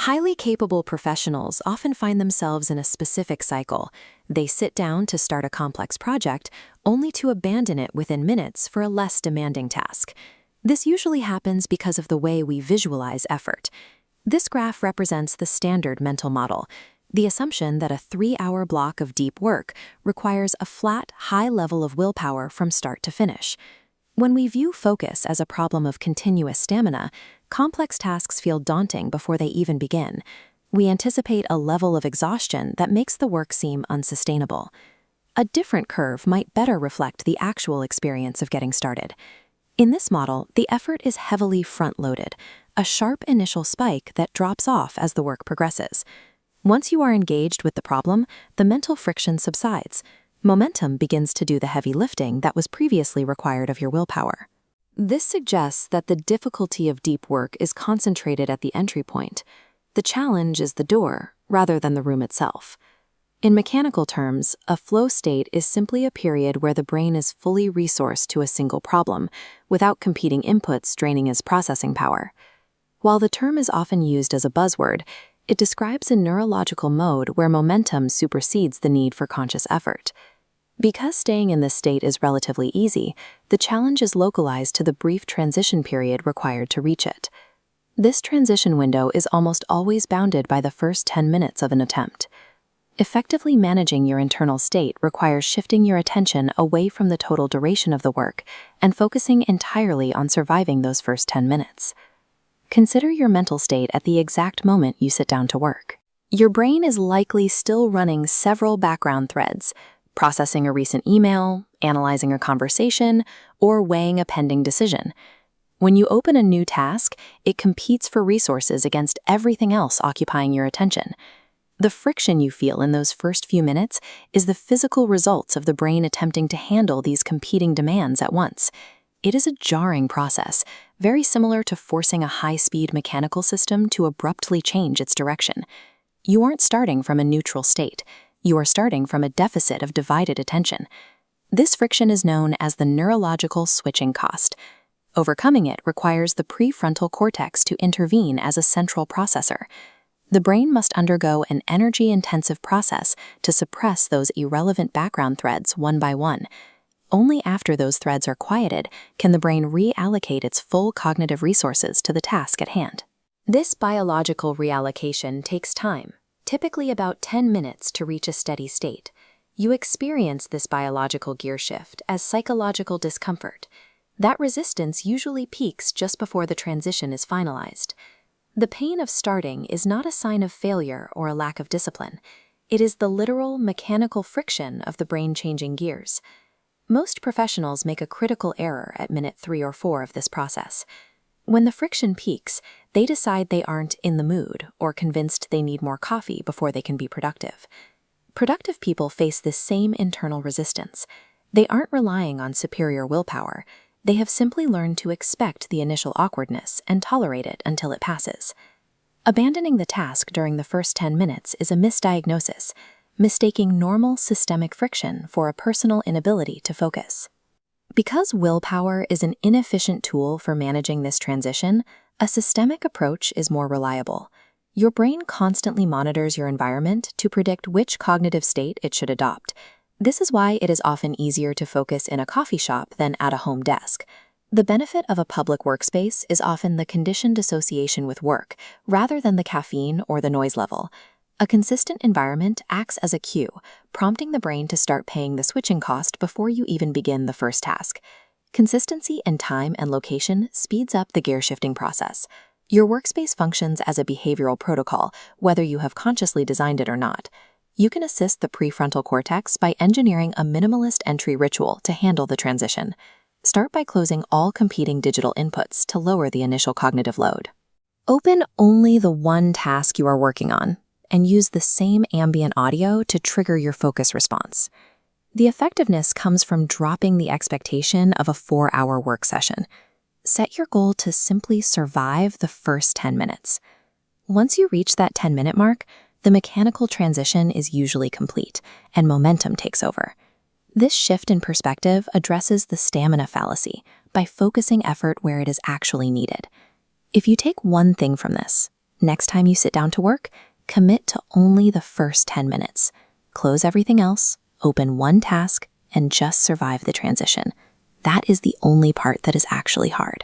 Highly capable professionals often find themselves in a specific cycle. They sit down to start a complex project, only to abandon it within minutes for a less demanding task. This usually happens because of the way we visualize effort. This graph represents the standard mental model, the assumption that a 3-hour block of deep work requires a flat, high level of willpower from start to finish. When we view focus as a problem of continuous stamina, complex tasks feel daunting before they even begin. We anticipate a level of exhaustion that makes the work seem unsustainable. A different curve might better reflect the actual experience of getting started. In this model, the effort is heavily front-loaded, a sharp initial spike that drops off as the work progresses. Once you are engaged with the problem, the mental friction subsides. Momentum begins to do the heavy lifting that was previously required of your willpower. This suggests that the difficulty of deep work is concentrated at the entry point. The challenge is the door, rather than the room itself. In mechanical terms, a flow state is simply a period where the brain is fully resourced to a single problem, without competing inputs draining its processing power. While the term is often used as a buzzword, it describes a neurological mode where momentum supersedes the need for conscious effort. Because staying in this state is relatively easy, the challenge is localized to the brief transition period required to reach it. This transition window is almost always bounded by the first 10 minutes of an attempt. Effectively managing your internal state requires shifting your attention away from the total duration of the work and focusing entirely on surviving those first 10 minutes. Consider your mental state at the exact moment you sit down to work. Your brain is likely still running several background threads, processing a recent email, analyzing a conversation, or weighing a pending decision. When you open a new task, it competes for resources against everything else occupying your attention. The friction you feel in those first few minutes is the physical results of the brain attempting to handle these competing demands at once. It is a jarring process, very similar to forcing a high-speed mechanical system to abruptly change its direction. You aren't starting from a neutral state. You are starting from a deficit of divided attention. This friction is known as the neurological switching cost. Overcoming it requires the prefrontal cortex to intervene as a central processor. The brain must undergo an energy-intensive process to suppress those irrelevant background threads one by one. Only after those threads are quieted can the brain reallocate its full cognitive resources to the task at hand. This biological reallocation takes time, typically about 10 minutes to reach a steady state. You experience this biological gear shift as psychological discomfort. That resistance usually peaks just before the transition is finalized. The pain of starting is not a sign of failure or a lack of discipline. It is the literal mechanical friction of the brain changing gears. Most professionals make a critical error at minute 3 or 4 of this process. When the friction peaks, they decide they aren't in the mood or convinced they need more coffee before they can be productive. Productive people face this same internal resistance. They aren't relying on superior willpower. They have simply learned to expect the initial awkwardness and tolerate it until it passes. Abandoning the task during the first 10 minutes is a misdiagnosis, mistaking normal systemic friction for a personal inability to focus. Because willpower is an inefficient tool for managing this transition, a systemic approach is more reliable. Your brain constantly monitors your environment to predict which cognitive state it should adopt. This is why it is often easier to focus in a coffee shop than at a home desk. The benefit of a public workspace is often the conditioned association with work, rather than the caffeine or the noise level. A consistent environment acts as a cue, prompting the brain to start paying the switching cost before you even begin the first task. Consistency in time and location speeds up the gear-shifting process. Your workspace functions as a behavioral protocol, whether you have consciously designed it or not. You can assist the prefrontal cortex by engineering a minimalist entry ritual to handle the transition. Start by closing all competing digital inputs to lower the initial cognitive load. Open only the one task you are working on, and use the same ambient audio to trigger your focus response. The effectiveness comes from dropping the expectation of a 4-hour work session. Set your goal to simply survive the first 10 minutes. Once you reach that 10-minute mark, the mechanical transition is usually complete, and momentum takes over. This shift in perspective addresses the stamina fallacy by focusing effort where it is actually needed. If you take one thing from this, Next time you sit down to work, commit to only the first 10 minutes. Close everything else, open one task, and just survive the transition. That is the only part that is actually hard.